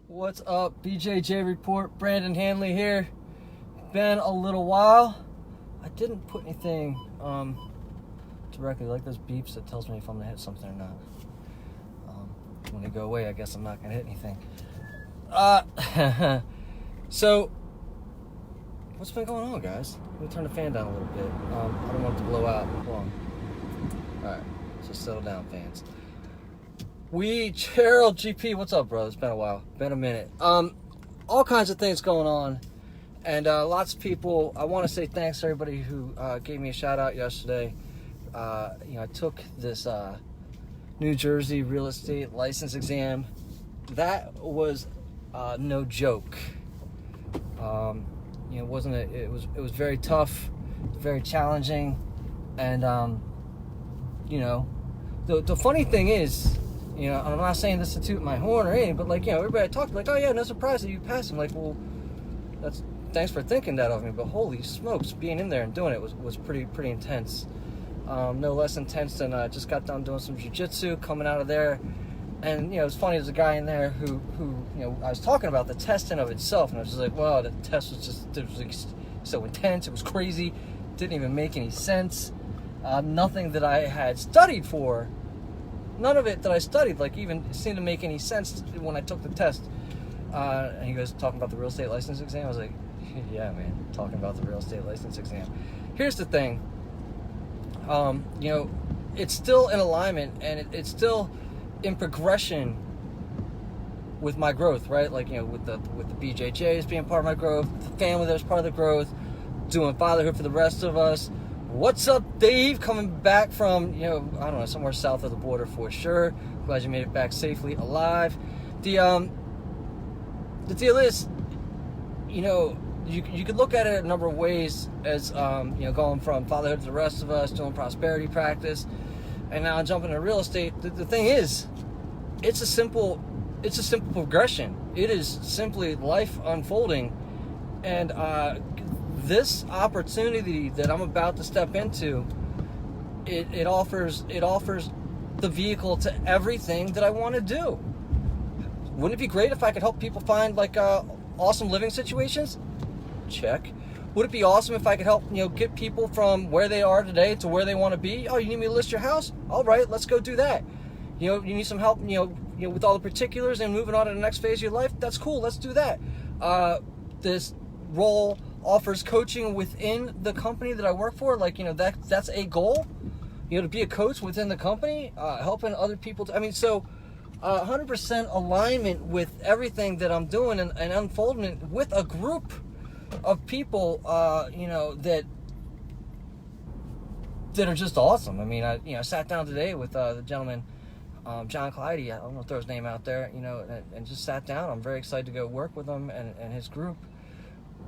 What's up, BJJ Report? Brandon Hanley here. Been a little while. I didn't put anything directly like those beeps that tells me if I'm gonna hit something or not. When they go away, I guess I'm not gonna hit anything. So what's been going on, guys? Let me turn the fan down a little bit. I don't want it to blow out. Hold on. Alright, so settle down, fans. Gerald GP, what's up, bro? It's been a while. Been a minute. All kinds of things going on. And lots of people, I want to say thanks to everybody who gave me a shout out yesterday. I took this New Jersey real estate license exam. That was no joke. It was very tough, very challenging. And, the funny thing is, I'm not saying this to toot my horn or anything, but everybody I talked to, oh yeah, no surprise that you passed. I'm like, well, thanks for thinking that of me, but holy smokes, being in there and doing it was pretty intense. No less intense than just got done doing some jiu-jitsu, coming out of there. And, it was funny, there's a guy in there who I was talking about the test in of itself, and I was just like, wow, the test was so intense, it was crazy, didn't even make any sense. Nothing that I had studied for, none of it that I studied, even seemed to make any sense when I took the test. And he goes, talking about the real estate license exam? I was like, yeah, man, talking about the real estate license exam. Here's the thing. It's still in alignment, and it's still in progression with my growth, right? With the BJJs being part of my growth, the family that was part of the growth, doing fatherhood for the rest of us. What's up, Dave? Coming back from, I don't know, somewhere south of the border for sure. Glad you made it back safely alive. The deal is, you could look at it a number of ways as, going from fatherhood to the rest of us, doing prosperity practice, and now jumping into real estate. The thing is, it's a simple progression. It is simply life unfolding, and this opportunity that I'm about to step into, it offers the vehicle to everything that I want to do. Wouldn't it be great if I could help people find awesome living situations? Check. Would it be awesome if I could help get people from where they are today to where they want to be? Oh, you need me to list your house? All right, let's go do that. You need some help with all the particulars and moving on to the next phase of your life? That's cool. Let's do that. This role offers coaching within the company that I work for. That's a goal. To be a coach within the company, helping other people. 100% alignment with everything that I'm doing and unfoldment with a group of people, that are just awesome. I sat down today with the gentleman, John Clyde. I don't want to throw his name out there, and just sat down. I'm very excited to go work with him and his group.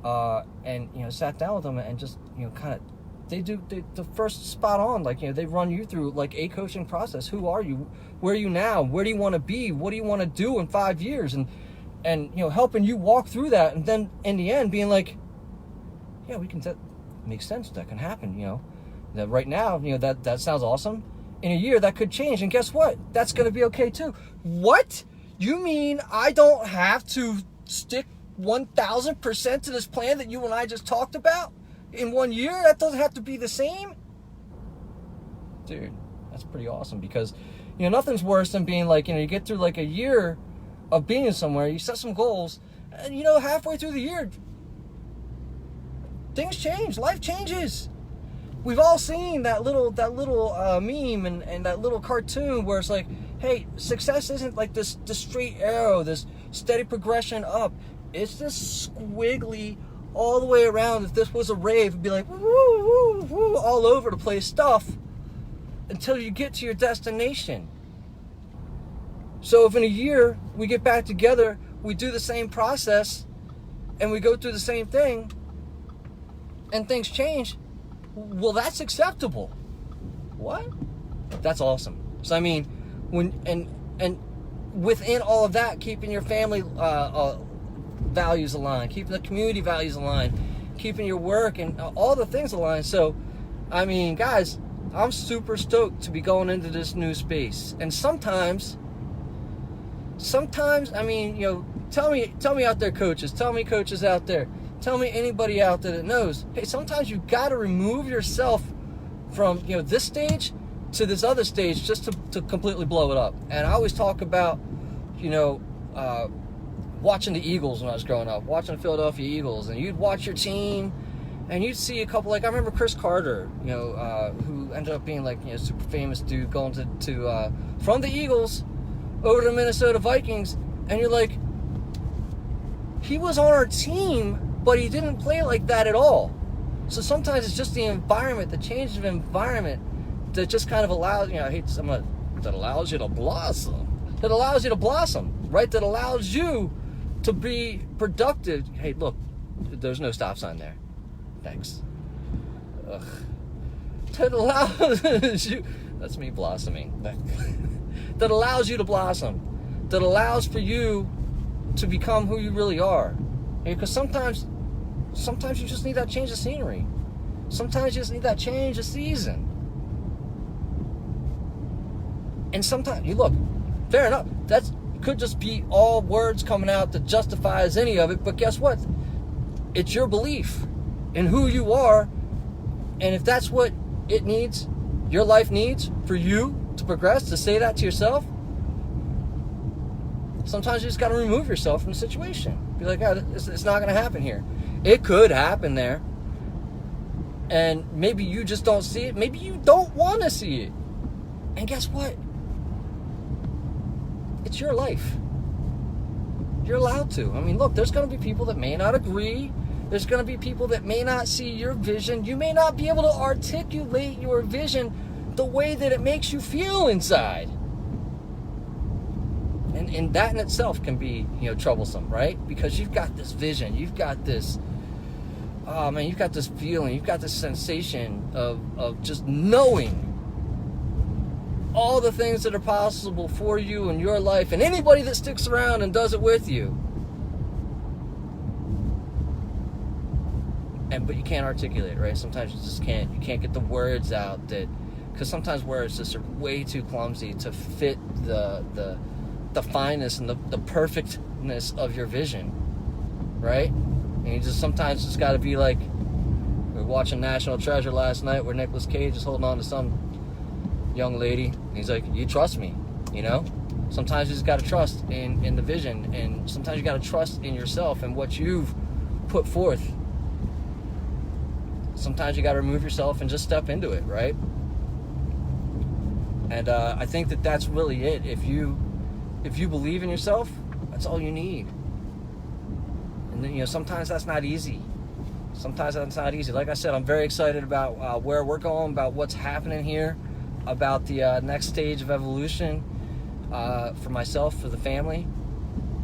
Sat down with them and just, they do the first spot on, they run you through a coaching process. Who are you? Where are you now? Where do you want to be? What do you want to do in 5 years? And helping you walk through that. And then in the end being like, yeah, that makes sense. That can happen, that right now, that sounds awesome. In a year that could change. And guess what? That's going to be okay too. What? You mean I don't have to stick 1,000% to this plan that you and I just talked about in 1 year? That doesn't have to be the same? Dude, that's pretty awesome, because nothing's worse than being you get through a year of being somewhere, you set some goals, and halfway through the year things change, life changes. We've all seen that little meme and that little cartoon where it's hey, success isn't this straight arrow, this steady progression up. It's this squiggly all the way around. If this was a rave, it'd be woo, woo, woo, all over the place stuff until you get to your destination. So if in a year we get back together, we do the same process, and we go through the same thing, and things change, well, that's acceptable. What? That's awesome. So when within all of that, keeping your family values aligned, keeping the community values aligned, keeping your work and all the things aligned. So, guys, I'm super stoked to be going into this new space. And sometimes sometimes, I mean, tell me out there, coaches. Tell me, coaches out there. Tell me, anybody out there that knows. Hey, sometimes you got to remove yourself from this stage to this other stage just to completely blow it up. And I always talk about watching the Eagles when I was growing up, watching the Philadelphia Eagles, and you'd watch your team, and you'd see a couple, like I remember Chris Carter, who ended up being super famous dude going to from the Eagles over to the Minnesota Vikings, and you're like, he was on our team, but he didn't play like that at all. So sometimes it's just the environment, the change of environment, that just kind of allows, that allows you to blossom. That allows you to blossom, right? That allows you to be productive. Hey, look, there's no stop sign there. Thanks. Ugh. That allows you, that's me blossoming. That allows you to blossom. That allows for you to become who you really are. Because sometimes you just need that change of scenery. Sometimes you just need that change of season. And sometimes, you look, fair enough, that could just be all words coming out that justifies any of it, but guess what? It's your belief in who you are, and if that's what it needs, your life needs for you to progress, to say that to yourself, sometimes you just got to remove yourself from the situation. Be like, oh, it's not going to happen here. It could happen there, and maybe you just don't see it. Maybe you don't want to see it. And guess what? It's your life. You're allowed to. I mean, look, there's going to be people that may not agree. There's going to be people that may not see your vision. You may not be able to articulate your vision the way that it makes you feel inside. And that in itself can be, troublesome, right? Because you've got this vision. You've got this, you've got this feeling. You've got this sensation of just knowing all the things that are possible for you in your life and anybody that sticks around and does it with you. But you can't articulate it, right? Sometimes you just can't. You can't get the words out, because sometimes words just are way too clumsy to fit the fineness and the perfectness of your vision, right? And you just sometimes just got to be like, we were watching National Treasure last night where Nicolas Cage is holding on to some young lady, and he's like, you trust me, Sometimes you just got to trust in the vision, and sometimes you got to trust in yourself and what you've put forth. Sometimes you got to remove yourself and just step into it, right? And I think that's really it. If you believe in yourself, that's all you need. And then, sometimes that's not easy. Sometimes that's not easy. Like I said, I'm very excited about where we're going, about what's happening here, about the next stage of evolution for myself, for the family.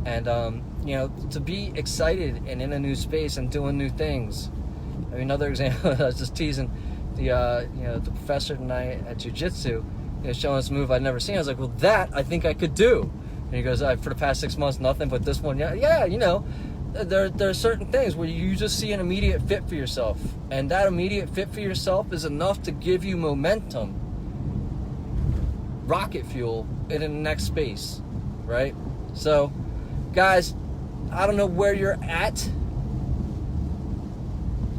And, to be excited and in a new space and doing new things. I mean, another example, I was just teasing the professor tonight at jiu-jitsu, showing us a move I'd never seen. I was like, well, that I think I could do. And he goes, for the past 6 months, nothing but this one. Yeah, there are certain things where you just see an immediate fit for yourself. And that immediate fit for yourself is enough to give you momentum, rocket fuel in the next space, right? So, guys, I don't know where you're at.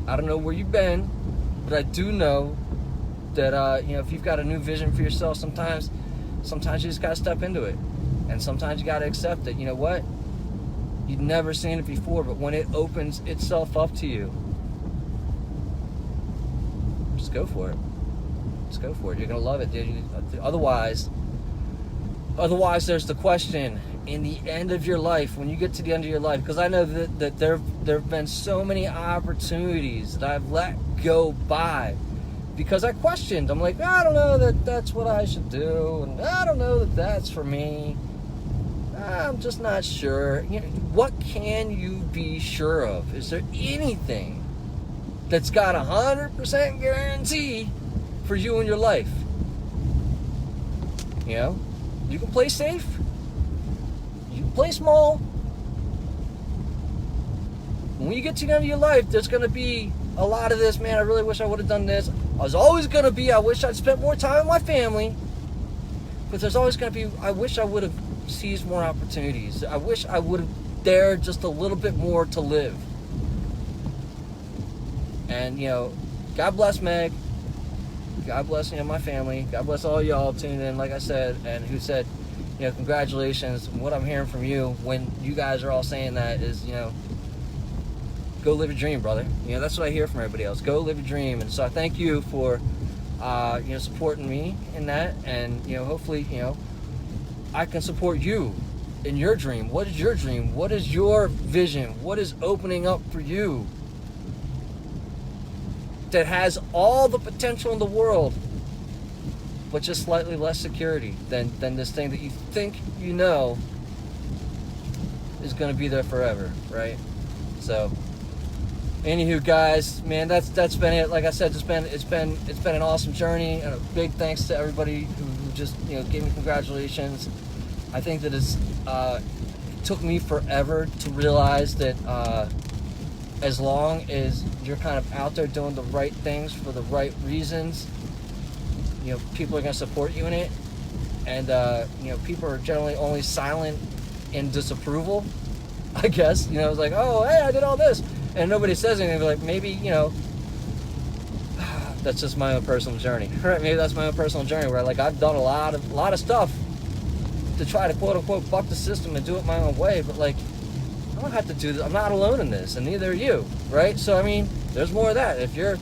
I don't know where you've been, but I do know that, if you've got a new vision for yourself, sometimes you just got to step into it. And sometimes you got to accept that, you know what? You've never seen it before, but when it opens itself up to you, just go for it. Just go for it. You're going to love it, dude. Otherwise, there's the question, in the end of your life, when you get to the end of your life, because I know that there have been so many opportunities that I've let go by because I questioned. I'm like, I don't know that that's what I should do, and I don't know that that's for me. I'm just not sure. What can you be sure of? Is there anything that's got 100% guarantee for you in your life? You can play safe. You can play small. When you get to the end of your life, there's going to be a lot of this, man, I really wish I would have done this. I was always going to be, I wish I'd spent more time with my family. But there's always going to be, I wish I would have seized more opportunities. I wish I would have dared just a little bit more to live. And, God bless Meg. God bless, my family. God bless all y'all tuning in, like I said, and who said, congratulations. What I'm hearing from you when you guys are all saying that is, go live your dream, brother. That's what I hear from everybody else. Go live your dream. And so I thank you for, supporting me in that. And, hopefully, I can support you in your dream. What is your dream? What is your vision? What is opening up for you that has all the potential in the world, but just slightly less security than this thing that you think is going to be there forever, right? So, anywho, guys, man, that's been it. Like I said, it's been an awesome journey, and a big thanks to everybody who just gave me congratulations. I think that it took me forever to realize that as long as you're kind of out there doing the right things for the right reasons, people are going to support you in it. And, people are generally only silent in disapproval, I guess. It's like, oh, hey, I did all this. And nobody says anything. They're like, maybe, that's just my own personal journey. Right? Maybe that's my own personal journey where, like, I've done a lot of stuff to try to, quote-unquote, buck the system and do it my own way. But, like, I don't have to do this. I'm not alone in this, and neither are you, right? So, I mean, there's more of that. If you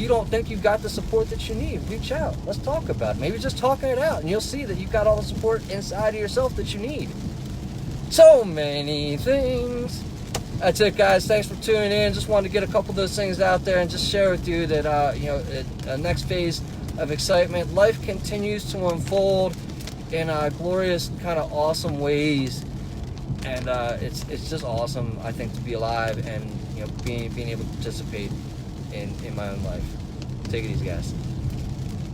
don't think you've got the support that you need, reach out. Let's talk about it. Maybe just talking it out, and you'll see that you've got all the support inside of yourself that you need. So many things. That's it, guys. Thanks for tuning in. Just wanted to get a couple of those things out there and just share with you that, a next phase of excitement. Life continues to unfold in glorious, kind of awesome ways. And it's just awesome, I think, to be alive and being able to participate in my own life. Take it easy, guys.